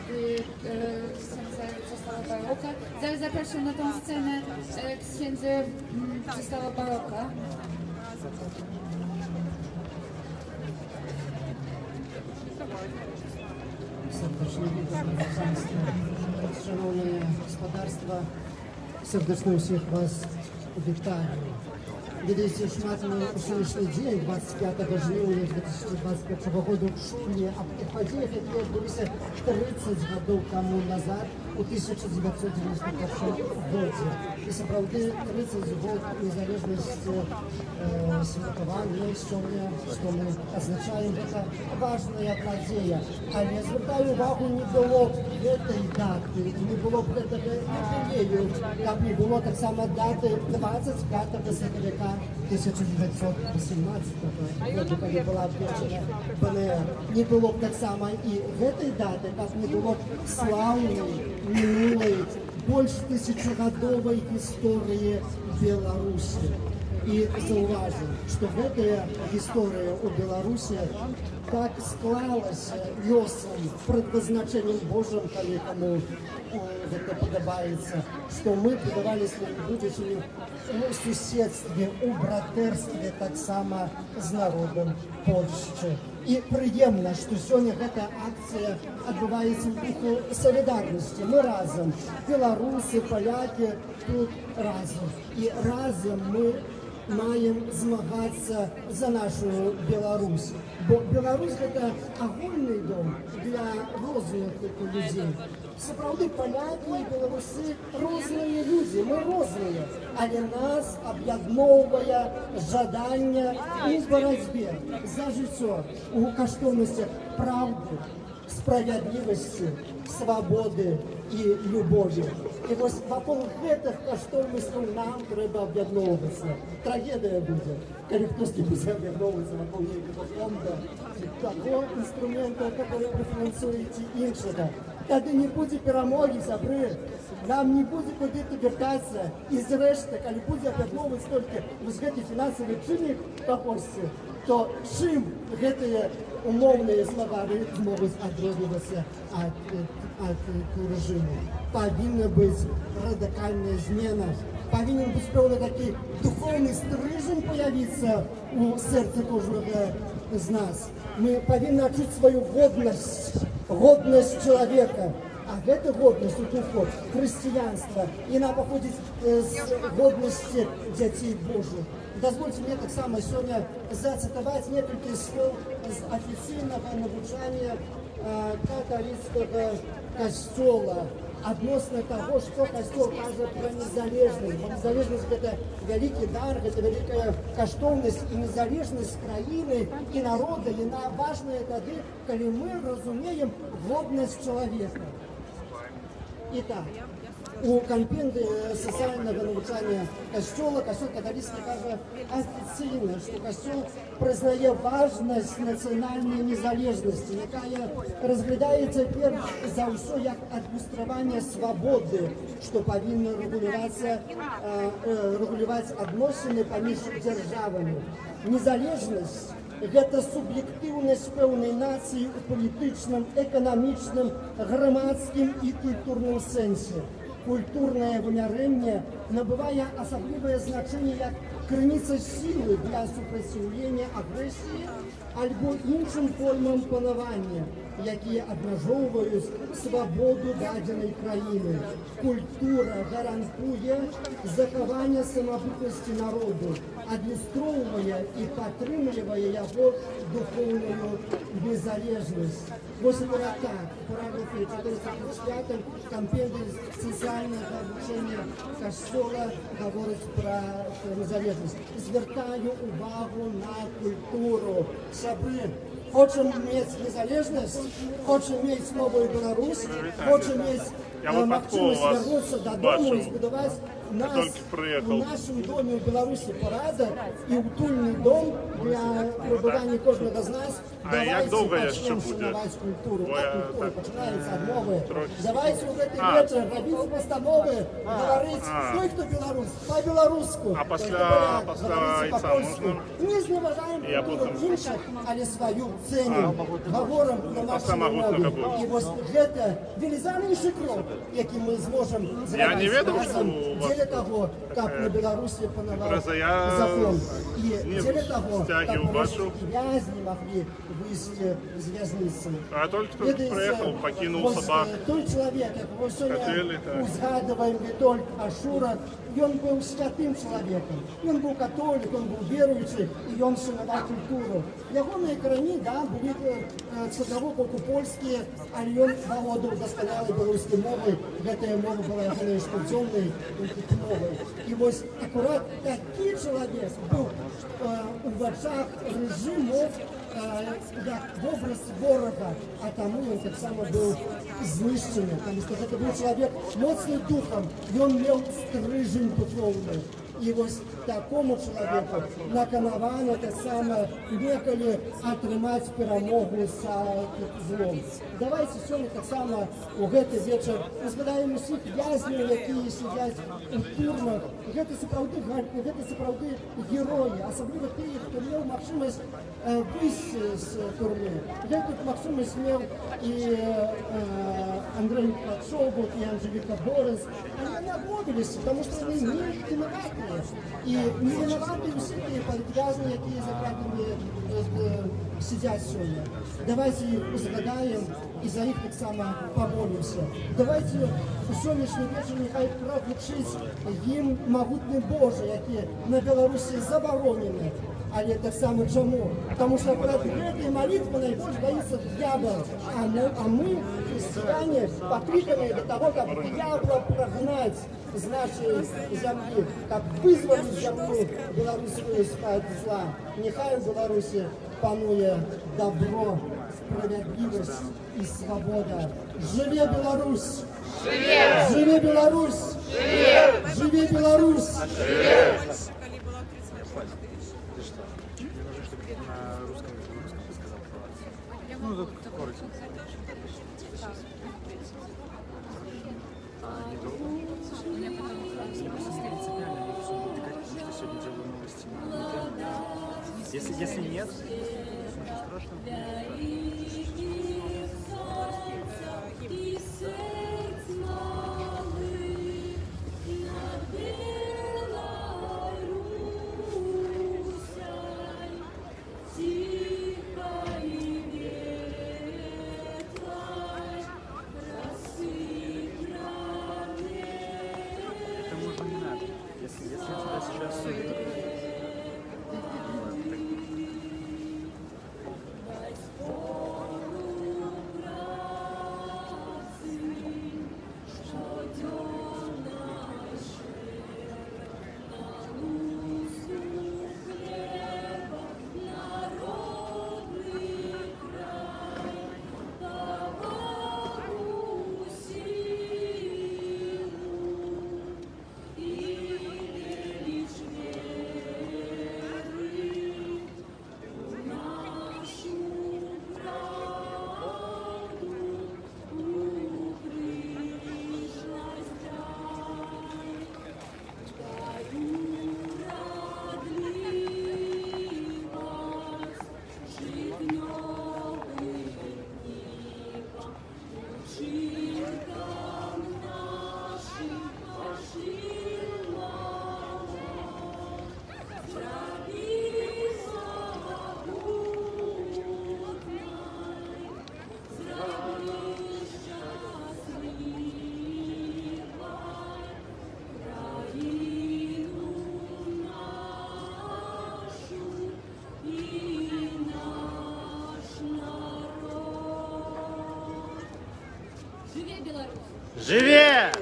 księdza Czesława Baroka. Zaraz zapraszam na tą scenę księdza Czesława Baroka. Serdecznie witam Państwa, szanowne gospodarstwa. Serdecznie всех вас вітаю. Видите, шматный сегодняшний день, 25 жніўня 2021 года, шумні об тих подіях, які відбулися 30 годів тому назад, у 1991 році. І справді 30 років незалежності святкування, що ми означаємо, це важна подія. Але звертаю увагу, не було цієї дати, не було б ювілею, як не було так само дати 25 сентября 1918 года, коли була об'єднана БНР. Не було б так само і цієї дати, як не було б славної, минулої, більш тисячогодової історії Білорусі. И зауважу, что в этой истории у Беларуси так склалось лесом, предназначением Божьим, кому это подобается, что мы подавали своим будущим у суседстве, у братерстве, так само с народом Польши. И приемно, что сегодня эта акция отбывается в духу солидарности. Мы разом, белорусы, поляки, тут разом. И разом мы маем змагаться за нашу Беларусь. Бо Беларусь – это огульный дом для розных людей. Справді поляки і білоруси різні люди, ми різні, але нас об'єднує жадання у боротьбі за життя, у коштовностях правди, справедливості, свободи і любові. І ось вокруг цих коштовностей нам треба об'єднуватися. Трагедія буде, коли хтось не буде об'єднуватися вокруг якогось фонду, такого інструменту, який ви фінансуєте іншого. Коли не буде перемоги, сябри, нам не буде куди вертатися. І зрешті, коли буде об'єднуватися тільки ось ці фінансові чинник такості, то чим ці умовні слова зможуть відрізнятися від режиму? Повинна бути радикальна зміна, повинен бути певний такий духовний стрижень появитися у серці кожного з нас. Ми повинні відчути свою годность человека. А эта годность, тут вход, христианство, и она походит с годности детей Божьих. Дозвольте мне так само сегодня зацитовать несколько слов из официального навучания католического костела относно того, что Костел кажет про незалежность. Бо незалежность – это великий дар, это великая коштовность и незалежность краины и народа. И она важная тогда, когда мы разумеем годность человека. Итак, у компенди соціального навчання Костела, Костел католицький каже офіційно, що Костел признає важність національної незалежності, яка розглядається перш за все як адміністрування свободи, що повинно регулювати відносини поміж державами. Незалежність – это субъективность певной нации у політичному, економічному, громадському і культурному сенсі. Культурне вимірення набуває особливе значення як криниця сили для супротивлення агресії або іншим формам панування, які обмежовують свободу даденої країни. Культура гарантує заховання самобутності народу, адлюстровує і підтримує його духовну незалежність. Ось так, в параграфі 435 компендії соціального навчання Костела говорить про незалежність. Звертаю увагу на культуру. Шабри, хочемо мати незалежність, хочемо мати нову Білорусь, хочемо мати можливість повернутися додому і збудувати нас в нашому домі в Білорусі порядок і утульний дом для пребування кожного з нас, як довго я ще почнемо буде? шанувати культуру. Бо я Культура так починається від мови. трохи- Давайте у цей вечір робити постанови, говорити, хто і хто білорус, по-білоруську. А після говорити яйця по-польську. можна? Не зневажаємо Я культуру потім- інших, але свою ціню. Говоримо на нашій Сама мові. робота. І ось це величезніший крок, який ми зможемо Я не зробити ведав, разом що у вас для того, як на Білорусі панував Просто я закон. І не для того, стяги як бачив. в'язні могли вийти з в'язниці. А тільки хто приїхав, покинув собак. Той чоловік, якого сьогодні Хотіли, так. згадуємо Вітольд Ашура, він був святим чоловіком. Він був католик, він був віруючий, і він шанував культуру. Його на екрані, да, були з одного боку польські, але він володів досконалою білоруською мовою. Ця мова була його неіспользованою мовою. І ось акурат такий чоловік був у очах режиму як образ ворога, а тому він так само був знищений. Тому що це був чоловік моцний духом, він мав стрижень духовний. І ось такому чоловіку наканавано те саме неколи отримати перемогу з злом. Давайте сьогодні так само у цей вечір згадаємо усіх в'язнів, які сидять у тюрмах. Це справді герої, особливо ті, хто мав можливість вийти з тюрми. Це можливість мав і Андрей Патшобут, і Анжеліка Борис. Вони нагодилися, тому що вони не винуваті. І не винуваті всі ті політв'язні, які за кратами сидять сьогодні. Давайте їх згадаємо і за їх так само помолимося. Давайте у сьогоднішній вечір нехай кров вчить їм могутній Боже, які на Білорусі заборонені. Але так само чому? Тому що перед цією молитвою найбільше боїться дьявол. А ми, християни, покликані для того, щоб дьявола прогнати з нашої землі, щоб визволити землю білоруську з-під зла. Нехай в Білорусі панує добро, справедливість і свобода. Живе Білорусь! Живе! Живе Білорусь! Живе! Живе Білорусь! Живе! Если нет, ничего страшного. Это можно не надо. Если у тебя сейчас Живе!